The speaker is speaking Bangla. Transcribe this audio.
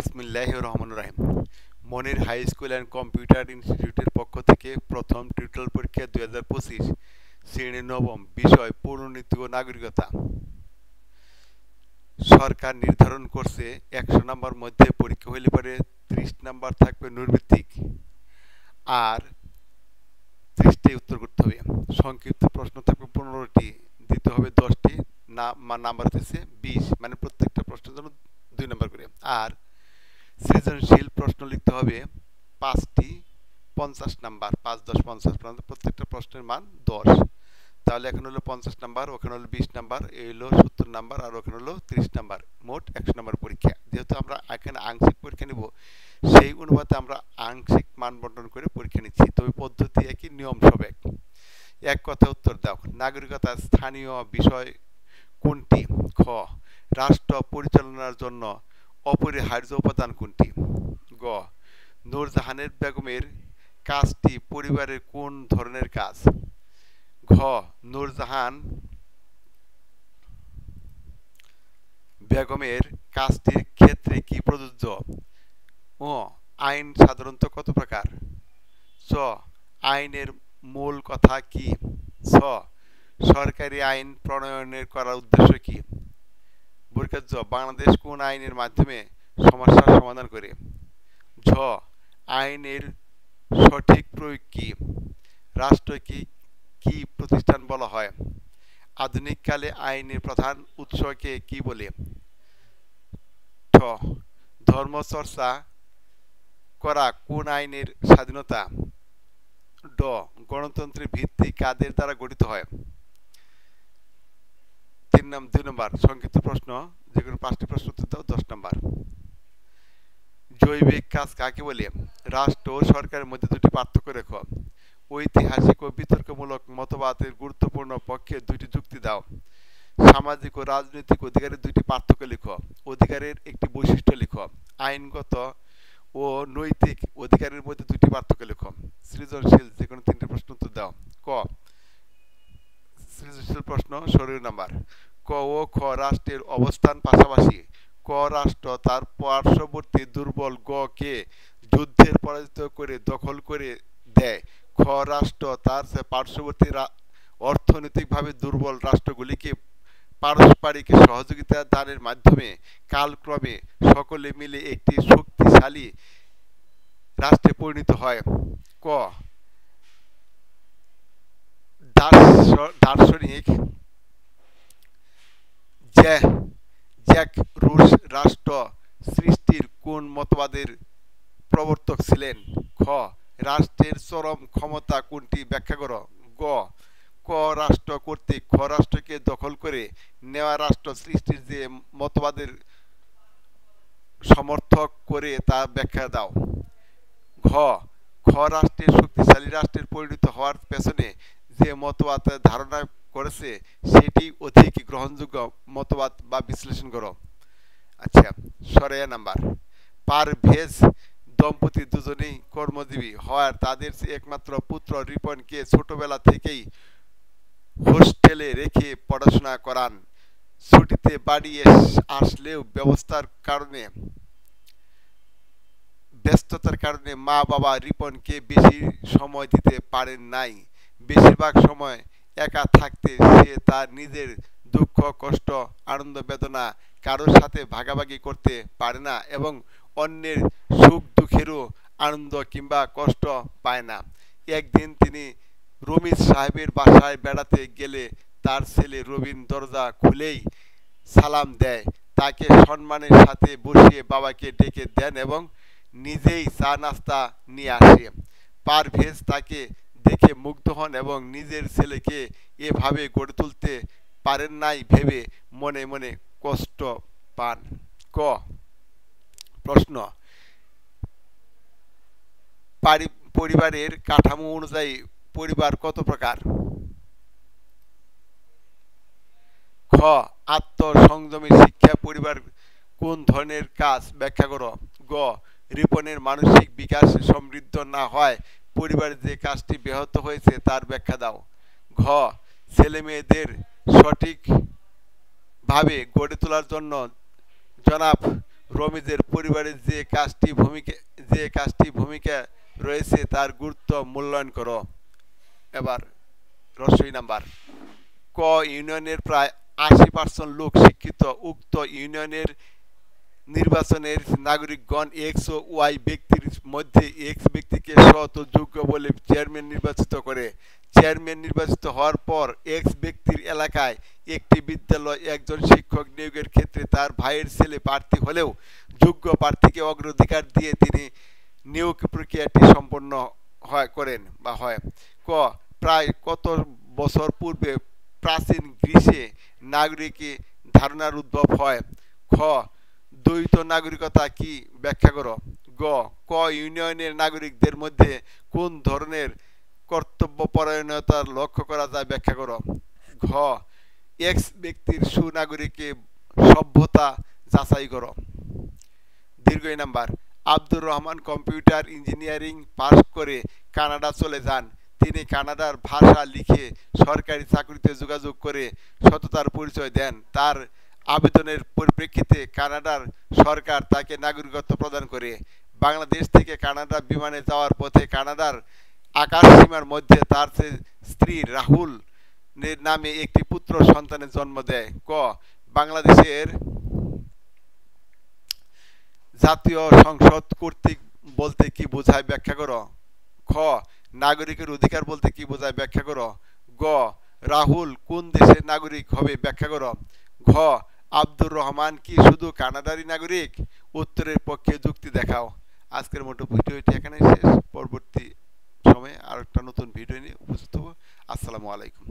বিসমিল্লাহির রহমানির রহিম। মনির হাই স্কুল অ্যান্ড কম্পিউটার ইনস্টিটিউটের পক্ষ থেকে প্রথম টিউটোরিয়াল পরীক্ষা 2025 শ্রেণী নবম, বিষয় পৌরনীতি ও নাগরিকতা। সরকার নির্ধারণ করছে 100 নম্বর মধ্যে পরীক্ষা হইলে পরে 30 নাম্বার থাকবে নৈর্ভিত্তিক আর 30টি উত্তর করতে হবে। সংক্ষিপ্ত প্রশ্ন থাকবে 15টি, দিতে হবে 10টি, নাম্বার হচ্ছে 20, মানে প্রত্যেকটা প্রশ্নের জন্য 2 নাম্বার করে। আর সৃজনশীল প্রশ্ন লিখতে হবে 5টি, 50 নাম্বার, 5 10 50, প্রত্যেকটা প্রশ্নের মান 10। তাহলে এখন হলো 50 নাম্বার, ওখানে হলো 20 নাম্বার, এই হলো 70 নাম্বার, আর ওখানে হলো 30 নাম্বার, মোট 100 নাম্বার পরীক্ষা। যেহেতু আমরা এখানে আংশিক পরীক্ষা নিব, সেই অনুপাতে আমরা আংশিক মান বন্টন করে পরীক্ষা নিচ্ছি, তবে পদ্ধতি একই, নিয়ম সব এক। এক কথা উত্তর দাও। নাগরিকতার স্থানীয় বিষয় কোনটি? খ, রাষ্ট্র পরিচালনার জন্য অপরিহার্য উপাদান কোনটি? গ, নূরজাহানের বেগমের কাজটি পরিবারের কোন ধরনের কাজ? ঘ, নূরজাহান বেগমের কাজটির ক্ষেত্রে কি প্রযোজ্য? ও, আইন সাধারণত কত প্রকার? চ, আইনের মূল কথা কি? ছ, সরকারি আইন প্রণয়নের করার উদ্দেশ্য কি? জ, বাংলাদেশ কোন আইনের মাধ্যমে সমস্যার সমাধান করে? ঝ, আইনের সঠিক প্রয়োগ কি? রাষ্ট্রকে কি প্রতিষ্ঠান বলা হয়? আধুনিক কালে আইনের প্রধান উৎসকে কি বলে? ঠ, ধর্মচর্চা করা কোন আইনের স্বাধীনতা? ড, গণতন্ত্রের ভিত্তি কাদের দ্বারা গঠিত হয়? 2 নম্বর সংক্ষিপ্ত প্রশ্ন, যে কোনো 5টি প্রশ্ন উত্তর দাও, 10 নম্বর। জৈবিক কাজ কাকে বলে? রাষ্ট্র ও সরকারের মধ্যে দুটি পার্থক্য রেখো। ঐতিহাসিক ও বিতর্কমূলক মতবাদের গুরুত্বপূর্ণ পক্ষে 2টি যুক্তি দাও। সামাজিক ও রাজনৈতিক অধিকারের 2টি পার্থক্য লিখো। অধিকারের একটি বৈশিষ্ট্য লিখো। আইনগত ও নৈতিক অধিকারের মধ্যে 2টি পার্থক্য লিখো। সৃজনশীল যে কোনো 3টি প্রশ্ন উত্তর দাও। ক, সৃজনশীল প্রশ্ন 16 নাম্বার। ক ও খ রাষ্ট্রের অবস্থান পাশাপাশি। ক রাষ্ট্র তার পার্শ্ববর্তী দুর্বল গ কে যুদ্ধের পরাজিত করে দখল করে দেয়। খ রাষ্ট্র তার পার্শ্ববর্তী অর্থনৈতিকভাবে দুর্বল রাষ্ট্রগুলিকে পারস্পরিক সহযোগিতা দানের মাধ্যমে কালক্রমে সকলে মিলে একটি শক্তিশালী রাষ্ট্রে পরিণত হয়। ক, দার্শনিক জ্যাক রুশ রাষ্ট্র সৃষ্টির কোন মতবাদের প্রবর্তক ছিলেন? খ, রাষ্ট্রের চরম ক্ষমতা কোনটি ব্যাখ্যা করো। গ, ক রাষ্ট্র কর্তৃক খ রাষ্ট্রকে দখল করে নেওয়া রাষ্ট্র সৃষ্টির যে মতবাদের সমর্থক করে তা ব্যাখ্যা দাও। ঘ, খ রাষ্ট্রের শক্তিশালী রাষ্ট্রের পরিণত হওয়ার পেছনে যে মতবাদ ধারণা করেছে সেটি অধিক গ্রহণযোগ্য মতবাদ বা বিশ্লেষণ করো। আচ্ছা, 16 নাম্বার। পারভেজ দম্পতি দুজনেই কর্মজীবী হওয়ার তাদের একমাত্র পুত্র রিপনকে ছোটবেলা থেকেই হোস্টেলে রেখে পড়াশোনা করান। ছুটিতে বাড়ি আসলেও ব্যস্ততার কারণে মা বাবা রিপনকে বেশি সময় দিতে পারেন নাই। বেশিরভাগ সময় একা থাকতে সে তার নিজের দুঃখ কষ্ট আনন্দ বেদনা কারোর সাথে ভাগাভাগি করতে পারে না এবং অন্যের সুখ দুঃখেরও আনন্দ কিংবা কষ্ট পায় না। একদিন তিনি রমিজ সাহেবের বাসায় বেড়াতে গেলে তার ছেলে রবিন দরজা খুলেই সালাম দেয়, তাকে সম্মানের সাথে বসিয়ে বাবাকে ডেকে দেন এবং নিজেই চা নাস্তা নিয়ে আসে। পারভেজ তাকে দেখে মুগ্ধ হন এবং নিজের ছেলেকে এভাবে গড়ে তুলতে পারেন নাই ভেবে মনে মনে কষ্ট পান। ক, প্রশ্ন, পরিবারের কাঠামো অনুযায়ী পরিবার কত প্রকার? খ, আত্মসংযমের শিক্ষা পরিবার কোন ধরনের কাজ ব্যাখ্যা করো। গ, রিপনের মানসিক বিকাশ সমৃদ্ধ না হয় পরিবারের যে কাজটি ব্যাহত হয়েছে তার ব্যাখ্যা দাও। ঘ, ছেলে মেয়েদের সঠিকভাবে গড়ে তোলার জন্য জনাব রমিজের পরিবারের যে কাজটি ভূমিকা রয়েছে তার গুরুত্ব মূল্যায়ন করো। এবার রসই নাম্বার ক ইউনিয়নের প্রায় ৮০% লোক শিক্ষিত। উক্ত ইউনিয়নের নির্বাচনের নাগরিকগণ এক্স ও ওয়াই ব্যক্তির মধ্যে এক্স ব্যক্তিকে সৎ ও যোগ্য বলে চেয়ারম্যান নির্বাচিত করে। চেয়ারম্যান নির্বাচিত হওয়ার পর এক্স ব্যক্তির এলাকায় একটি বিদ্যালয় একজন শিক্ষক নিয়োগের ক্ষেত্রে তার ভাইয়ের ছেলে প্রার্থী হলেও যোগ্য প্রার্থীকে অগ্রাধিকার দিয়ে তিনি নিয়োগ প্রক্রিয়াটি সম্পন্ন করেন বা হয়। ক প্রায় কত বছর পূর্বে প্রাচীন গ্রিসে নাগরিক ধারণার উদ্ভব হয়? খ দ্বৈত নাগরিকতা কি ব্যাখ্যা করো। গ ক ইউনিয়নের নাগরিকদের মধ্যে কোন ধরনের কর্তব্যপরায়ণতা লক্ষ্য করা যায় ব্যাখ্যা করো। ঘ এক্স ব্যক্তির সুনাগরিকে সভ্যতা যাচাই করো। দীর্ঘ number Abdur Rahman computer engineering পাশ করে কানাডা চলে যান। তিনি কানাডার ভাষা লিখে সরকারি চাকরিতে যোগাযোগ করে সততার পরিচয় দেন। তার আবেদনের পরিপ্রেক্ষিতে কানাডার সরকার তাকে নাগরিকত্ব প্রদান করে। বাংলাদেশ থেকে কানাডা বিমানে যাওয়ার পথে কানাডার আকাশসীমার মধ্যে তার স্ত্রী রাহুল নামে একটি পুত্র সন্তানের জন্ম দেয়। ক বাংলাদেশের জাতীয় সংসদ কর্তৃক বলতে কি বোঝায় ব্যাখ্যা করো। খ নাগরিকের অধিকার বলতে কি বোঝায় ব্যাখ্যা করো। গ রাহুল কোন দেশের নাগরিক হবে ব্যাখ্যা করো। ঘ আব্দুর রহমান কি শুধু কানাডারই নাগরিক? উত্তরের পক্ষে যুক্তি দেখাও। আজকের মতো ভিডিওটি এখানে শেষ। পরবর্তী সময়ে আর একটা নতুন ভিডিও নিয়ে উপস্থিত হব। আসসালামু আলাইকুম।